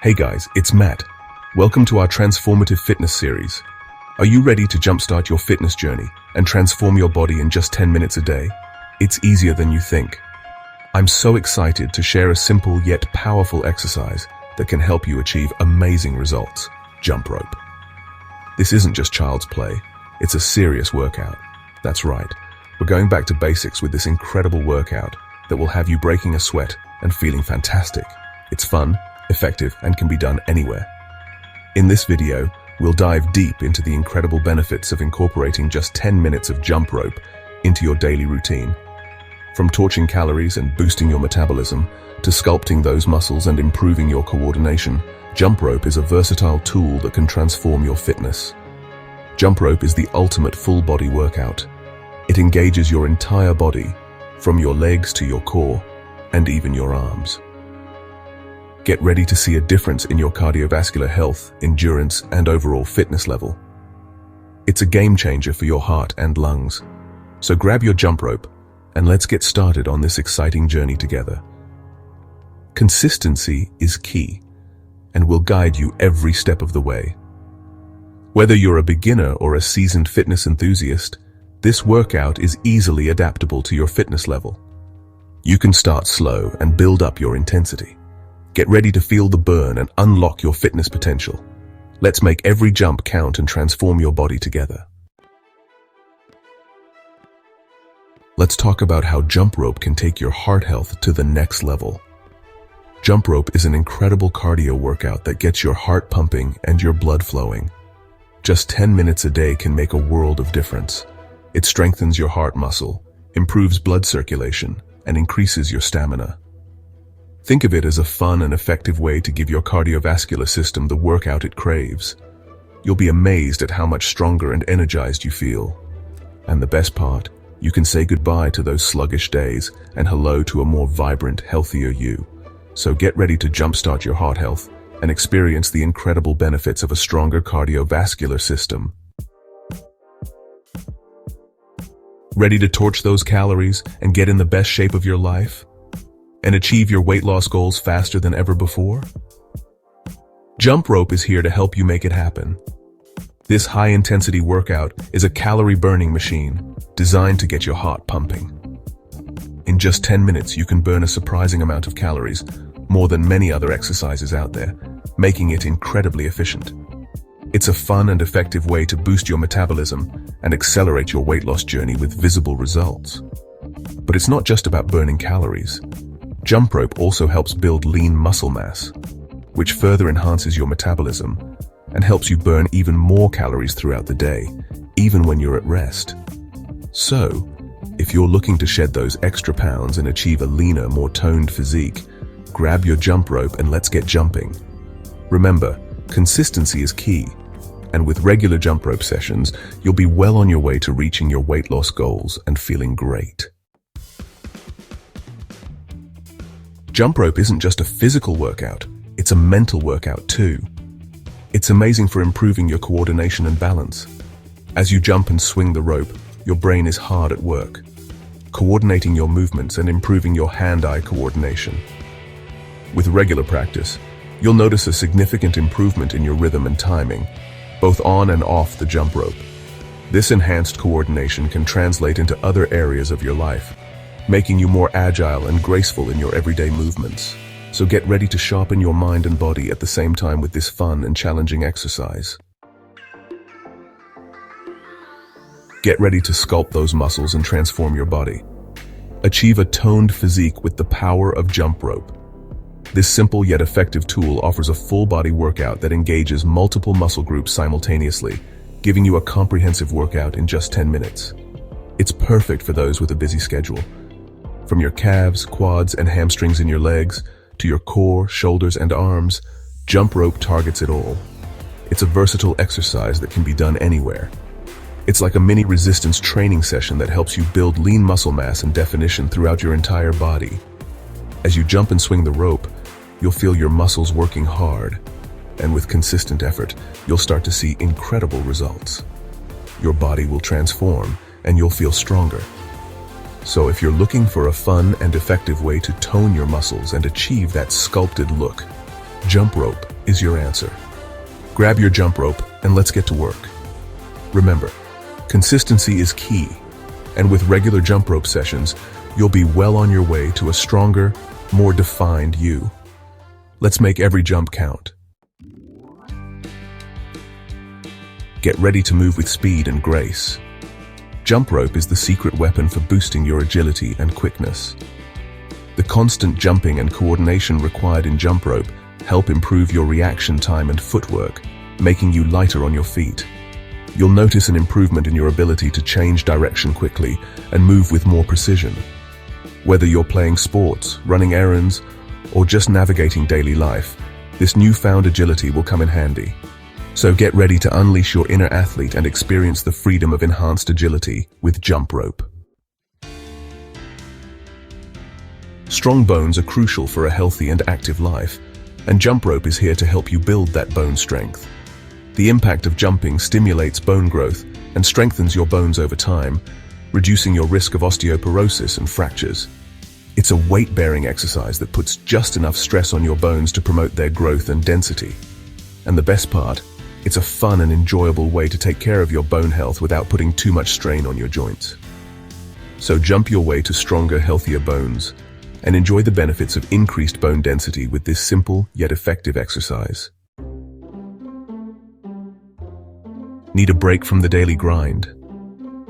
Hey guys, it's Matt. Welcome to our transformative fitness series. Are you ready to jumpstart your fitness journey and transform your body in just 10 minutes a day? It's easier than you think. I'm so excited to share a simple yet powerful exercise that can help you achieve amazing results. Jump rope. This isn't just child's play, it's a serious workout. That's right, we're going back to basics with this incredible workout that will have you breaking a sweat and feeling fantastic. It's fun, effective, and can be done anywhere. In this video, we'll dive deep into the incredible benefits of incorporating just 10 minutes of jump rope into your daily routine. From torching calories and boosting your metabolism to sculpting those muscles and improving your coordination, jump rope is a versatile tool that can transform your fitness. Jump rope is the ultimate full-body workout. It engages your entire body, from your legs to your core, and even your arms. Get ready to see a difference in your cardiovascular health, endurance, and overall fitness level. It's a game changer for your heart and lungs. So grab your jump rope and let's get started on this exciting journey together. Consistency is key and will guide you every step of the way. Whether you're a beginner or a seasoned fitness enthusiast, this workout is easily adaptable to your fitness level. You can start slow and build up your intensity. Get ready to feel the burn and unlock your fitness potential. Let's make every jump count and transform your body together. Let's talk about how jump rope can take your heart health to the next level. Jump rope is an incredible cardio workout that gets your heart pumping and your blood flowing. Just 10 minutes a day can make a world of difference. It strengthens your heart muscle, improves blood circulation, and increases your stamina. Think of it as a fun and effective way to give your cardiovascular system the workout it craves. You'll be amazed at how much stronger and energized you feel. And the best part, you can say goodbye to those sluggish days and hello to a more vibrant, healthier you. So get ready to jumpstart your heart health and experience the incredible benefits of a stronger cardiovascular system. Ready to torch those calories and get in the best shape of your life? And achieve your weight loss goals faster than ever before? Jump rope is here to help you make it happen. This high-intensity workout is a calorie-burning machine designed to get your heart pumping. In just 10 minutes, you can burn a surprising amount of calories, more than many other exercises out there, making it incredibly efficient. It's a fun and effective way to boost your metabolism and accelerate your weight loss journey with visible results. But it's not just about burning calories. Jump rope also helps build lean muscle mass, which further enhances your metabolism and helps you burn even more calories throughout the day, even when you're at rest. So, if you're looking to shed those extra pounds and achieve a leaner, more toned physique, grab your jump rope and let's get jumping. Remember, consistency is key, and with regular jump rope sessions, you'll be well on your way to reaching your weight loss goals and feeling great. Jump rope isn't just a physical workout, it's a mental workout too. It's amazing for improving your coordination and balance. As you jump and swing the rope, your brain is hard at work, coordinating your movements and improving your hand-eye coordination. With regular practice, you'll notice a significant improvement in your rhythm and timing, both on and off the jump rope. This enhanced coordination can translate into other areas of your life, making you more agile and graceful in your everyday movements. So get ready to sharpen your mind and body at the same time with this fun and challenging exercise. Get ready to sculpt those muscles and transform your body. Achieve a toned physique with the power of jump rope. This simple yet effective tool offers a full-body workout that engages multiple muscle groups simultaneously, giving you a comprehensive workout in just 10 minutes. It's perfect for those with a busy schedule. From your calves, quads, and hamstrings in your legs, to your core, shoulders, and arms, jump rope targets it all. It's a versatile exercise that can be done anywhere. It's like a mini resistance training session that helps you build lean muscle mass and definition throughout your entire body. As you jump and swing the rope, you'll feel your muscles working hard, and with consistent effort, you'll start to see incredible results. Your body will transform, and you'll feel stronger. So if you're looking for a fun and effective way to tone your muscles and achieve that sculpted look, jump rope is your answer. Grab your jump rope and let's get to work. Remember, consistency is key, and with regular jump rope sessions, you'll be well on your way to a stronger, more defined you. Let's make every jump count. Get ready to move with speed and grace. Jump rope is the secret weapon for boosting your agility and quickness. The constant jumping and coordination required in jump rope help improve your reaction time and footwork, making you lighter on your feet. You'll notice an improvement in your ability to change direction quickly and move with more precision. Whether you're playing sports, running errands, or just navigating daily life, this newfound agility will come in handy. So get ready to unleash your inner athlete and experience the freedom of enhanced agility with jump rope. Strong bones are crucial for a healthy and active life, and jump rope is here to help you build that bone strength. The impact of jumping stimulates bone growth and strengthens your bones over time, reducing your risk of osteoporosis and fractures. It's a weight-bearing exercise that puts just enough stress on your bones to promote their growth and density. And the best part, it's a fun and enjoyable way to take care of your bone health without putting too much strain on your joints. So jump your way to stronger, healthier bones, and enjoy the benefits of increased bone density with this simple yet effective exercise. Need a break from the daily grind?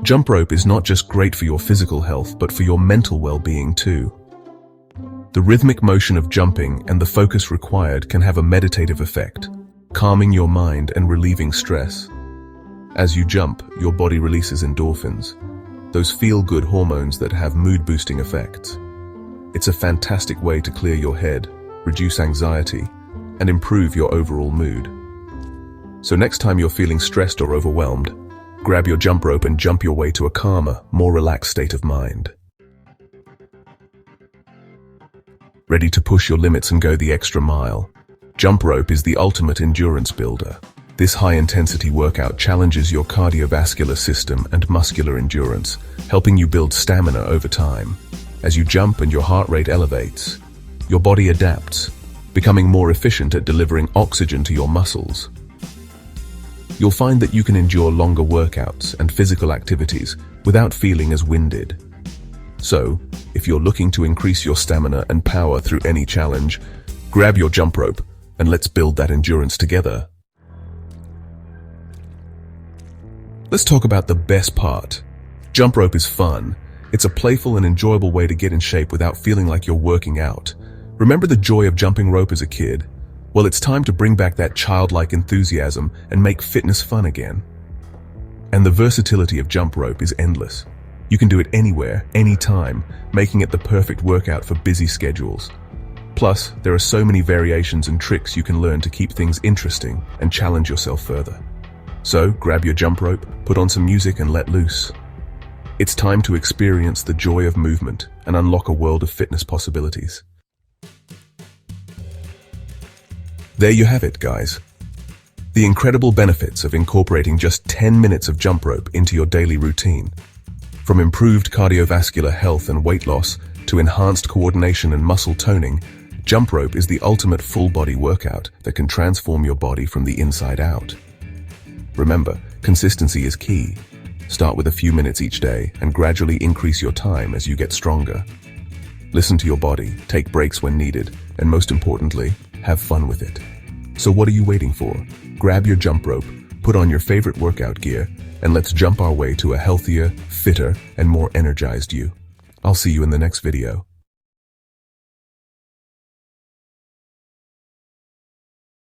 Jump rope is not just great for your physical health, but for your mental well-being too. The rhythmic motion of jumping and the focus required can have a meditative effect, calming your mind and relieving stress. As you jump, your body releases endorphins, those feel-good hormones that have mood-boosting effects. It's a fantastic way to clear your head, reduce anxiety, and improve your overall mood. So next time you're feeling stressed or overwhelmed, grab your jump rope and jump your way to a calmer, more relaxed state of mind. Ready to push your limits and go the extra mile? Jump rope is the ultimate endurance builder. This high-intensity workout challenges your cardiovascular system and muscular endurance, helping you build stamina over time. As you jump and your heart rate elevates, your body adapts, becoming more efficient at delivering oxygen to your muscles. You'll find that you can endure longer workouts and physical activities without feeling as winded. So, if you're looking to increase your stamina and power through any challenge, grab your jump rope and let's build that endurance together. Let's talk about the best part. Jump rope is fun. It's a playful and enjoyable way to get in shape without feeling like you're working out. Remember the joy of jumping rope as a kid? Well, it's time to bring back that childlike enthusiasm and make fitness fun again. And the versatility of jump rope is endless. You can do it anywhere, anytime, making it the perfect workout for busy schedules. Plus, there are so many variations and tricks you can learn to keep things interesting and challenge yourself further. So, grab your jump rope, put on some music and let loose. It's time to experience the joy of movement and unlock a world of fitness possibilities. There you have it, guys. The incredible benefits of incorporating just 10 minutes of jump rope into your daily routine. From improved cardiovascular health and weight loss to enhanced coordination and muscle toning, jump rope is the ultimate full-body workout that can transform your body from the inside out. Remember, consistency is key. Start with a few minutes each day and gradually increase your time as you get stronger. Listen to your body, take breaks when needed, and most importantly, have fun with it. So what are you waiting for? Grab your jump rope, put on your favorite workout gear, and let's jump our way to a healthier, fitter, and more energized you. I'll see you in the next video.